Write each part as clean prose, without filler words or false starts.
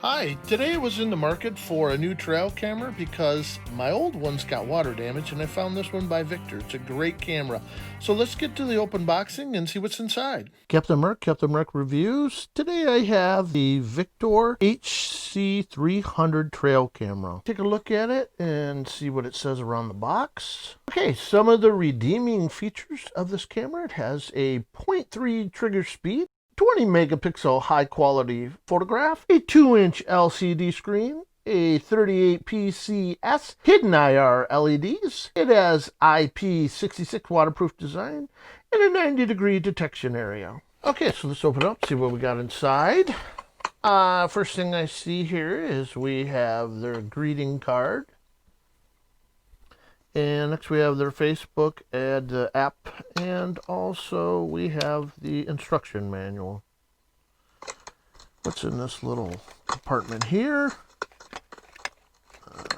Hi, today I was in the market for a new trail camera because my old one's got water damage and I found this one by Victure. It's a great camera. So let's get to the open boxing and see what's inside. Captain Merc Reviews. Today I have the Victure HC300 trail camera. Take a look at it and see what it says around the box. Okay, some of the redeeming features of this camera. It has a 0.3 trigger speed, 20 megapixel high quality photograph, a 2-inch LCD screen, a 38 PCS hidden IR LEDs. It has IP66 waterproof design and a 90-degree detection area. Okay, so let's open it up, see what we got inside. First thing I see here is we have their greeting card. And next we have their Facebook ad app, and also we have the instruction manual. What's in this little compartment here?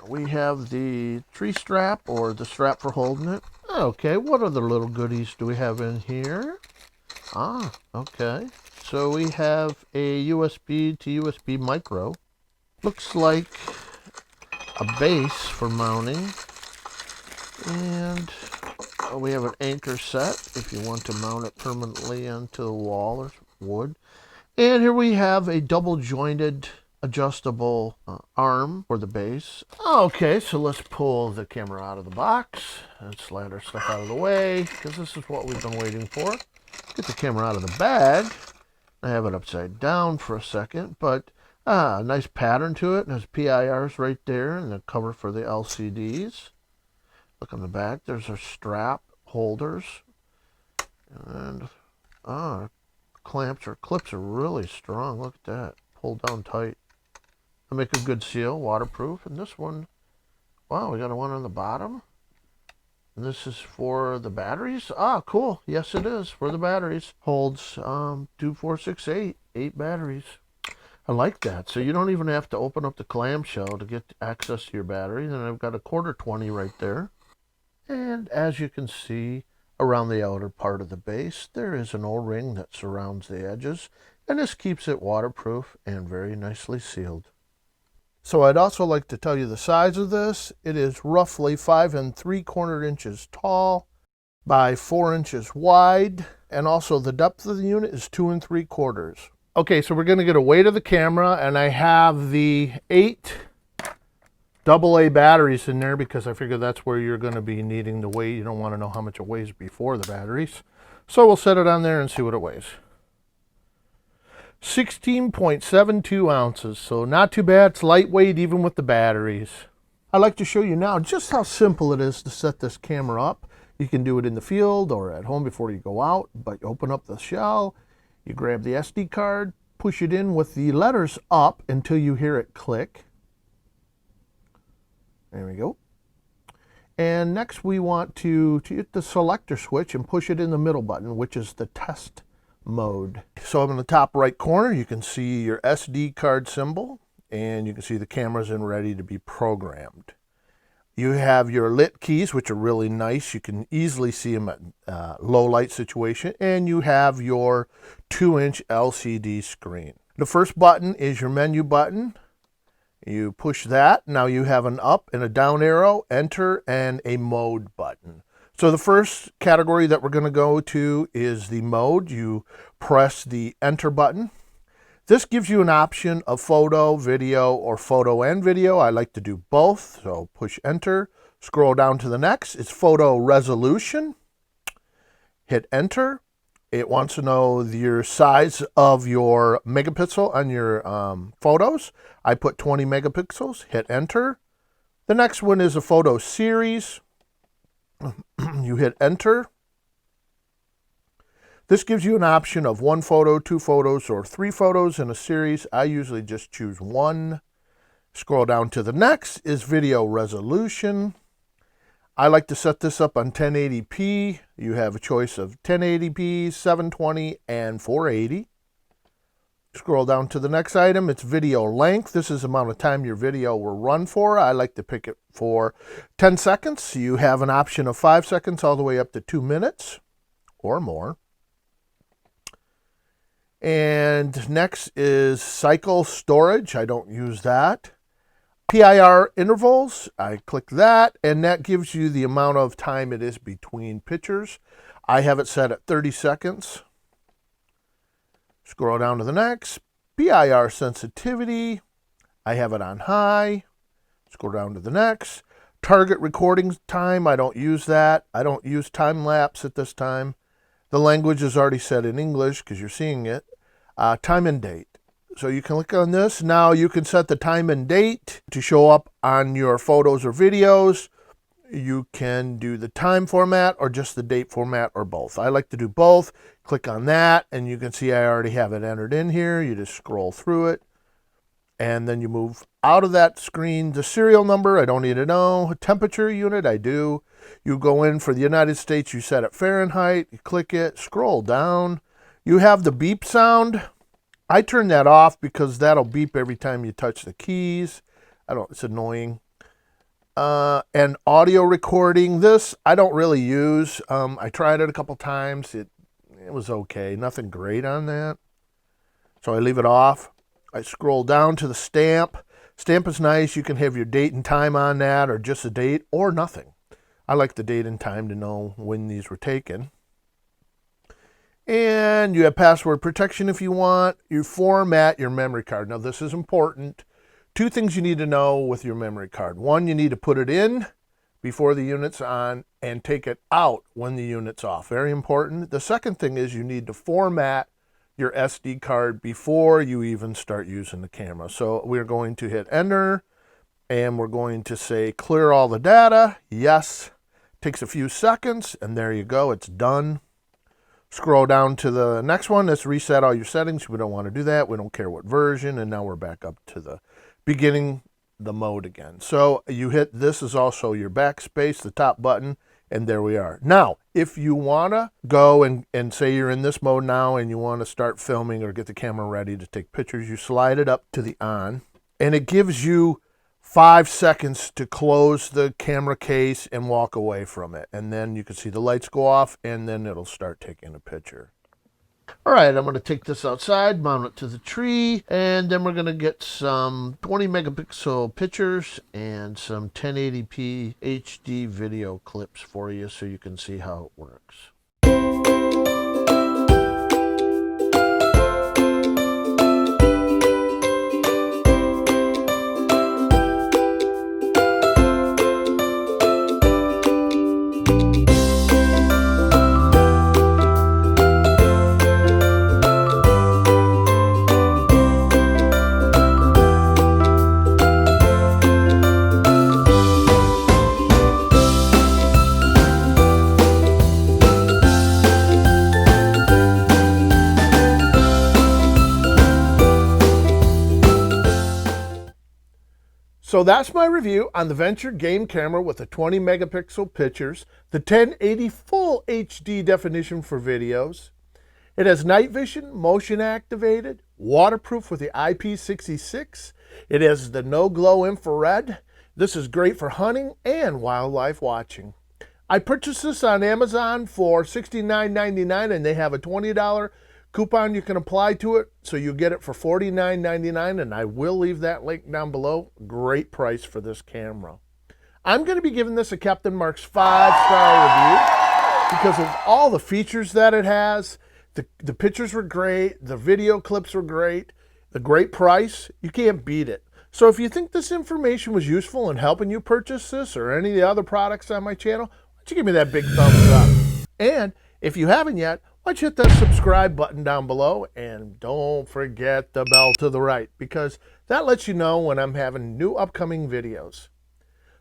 We have the tree strap, or the strap for holding it. Okay, what other little goodies do we have in here? Okay. So we have a USB to USB micro. Looks like a base for mounting. And we have an anchor set if you want to mount it permanently onto the wall or wood. And here we have a double jointed adjustable arm for the base. Okay, so let's pull the camera out of the box and slide our stuff out of the way, because this is what we've been waiting for. Get the camera out of the bag. I have it upside down for a second, but a nice pattern to it. There's PIRs right there and the cover for the LCDs. Look on the back, there's our strap holders, and clamps or clips are really strong. Look at that, pulled down tight. They make a good seal, waterproof. And this one, wow, we got one on the bottom. And this is for the batteries. Cool. Yes, it is for the batteries. Holds 2, 4, 6, 8 batteries. I like that. So you don't even have to open up the clamshell to get access to your battery. Then I've got a quarter 20 right there. And as you can see, around the outer part of the base, there is an O-ring that surrounds the edges, and this keeps it waterproof and very nicely sealed. So I'd also like to tell you the size of this. It is roughly 5 3/4 inches tall by 4 inches wide, and also the depth of the unit is 2 3/4. Okay, so we're going to get a weight of the camera, and I have the 8 AA batteries in there because I figure that's where you're going to be needing the weight. You don't want to know how much it weighs before the batteries. So we'll set it on there and see what it weighs. 16.72 ounces, so not too bad. It's lightweight even with the batteries. I'd like to show you now just how simple it is to set this camera up. You can do it in the field or at home before you go out, but you open up the shell, you grab the SD card, push it in with the letters up until you hear it click. There we go. And next we want to hit the selector switch and push it in the middle button, which is the test mode. So up in the top right corner, you can see your SD card symbol, and you can see the camera's in ready to be programmed. You have your lit keys, which are really nice. You can easily see them at low light situation, and you have your 2-inch LCD screen. The first button is your menu button. You push that. Now you have an up and a down arrow, enter, and a mode button. So the first category that we're going to go to is the mode. You press the enter button. This gives you an option of photo, video, or photo and video. I like to do both, so push enter. Scroll down to the next. It's photo resolution. Hit enter. It wants to know your size of your megapixel on your photos. I put 20 megapixels. Hit enter. The next one is a photo series. You hit enter. This gives you an option of 1 photo, 2 photos, or 3 photos in a series. I usually just choose 1. Scroll down to the next is video resolution. I like to set this up on 1080p. You have a choice of 1080p, 720, and 480. Scroll down to the next item. It's video length. This is the amount of time your video will run for. I like to pick it for 10 seconds. You have an option of 5 seconds all the way up to 2 minutes or more. And next is cycle storage. I don't use that. PIR intervals, I click that, and that gives you the amount of time it is between pictures. I have it set at 30 seconds. Scroll down to the next. PIR sensitivity, I have it on high. Scroll down to the next. Target recording time, I don't use that. I don't use time lapse at this time. The language is already set in English because you're seeing it. Time and date. So you can click on this. Now you can set the time and date to show up on your photos or videos. You can do the time format or just the date format or both. I like to do both. Click on that and you can see I already have it entered in here. You just scroll through it and then you move out of that screen. The serial number, I don't need to know. Temperature unit, I do. You go in for the United States, you set it Fahrenheit, you click it, scroll down. You have the beep sound. I turn that off because that'll beep every time you touch the keys. It's annoying. And audio recording, this I don't really use. I tried it a couple times. It was okay. Nothing great on that. So I leave it off. I scroll down to the stamp. Stamp is nice. You can have your date and time on that or just a date or nothing. I like the date and time to know when these were taken. And you have password protection if you want. You format your memory card. Now this is important. Two things you need to know with your memory card. One, you need to put it in before the unit's on and take it out when the unit's off. Very important. The second thing is you need to format your SD card before you even start using the camera. So we're going to hit enter and we're going to say clear all the data. Yes. Takes a few seconds and there you go. It's done. Scroll down to the next one. Let's reset all your settings. We don't want to do that. We don't care what version. And now we're back up to the beginning, the mode again. So you hit, this is also your backspace, the top button, and there we are. Now, if you want to go and say you're in this mode now and you want to start filming or get the camera ready to take pictures, you slide it up to the on, and it gives you 5 seconds to close the camera case and walk away from it. And then you can see the lights go off and then it'll start taking a picture. All right, I'm going to take this outside, mount it to the tree, and then we're going to get some 20 megapixel pictures and some 1080p HD video clips for you so you can see how it works. So that's my review on the Victure Game Camera with the 20 megapixel pictures, the 1080 full HD definition for videos. It has night vision, motion activated, waterproof with the IP66. It has the no glow infrared. This is great for hunting and wildlife watching. I purchased this on Amazon for $69.99 and they have a $20 coupon you can apply to it, so you get it for $49.99, and I will leave that link down below. Great price for this camera. I'm going to be giving this a Captain Mark's 5-star review because of all the features that it has. The pictures were great, the video clips were great, the great price, you can't beat it. So if you think this information was useful in helping you purchase this or any of the other products on my channel, why don't you give me that big thumbs up? And if you haven't yet, why don't you hit that subscribe button down below and don't forget the bell to the right because that lets you know when I'm having new upcoming videos.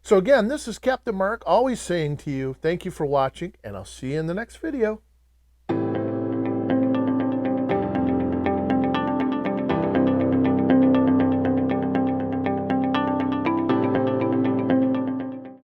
So again, this is Captain Mark always saying to you, thank you for watching and I'll see you in the next video.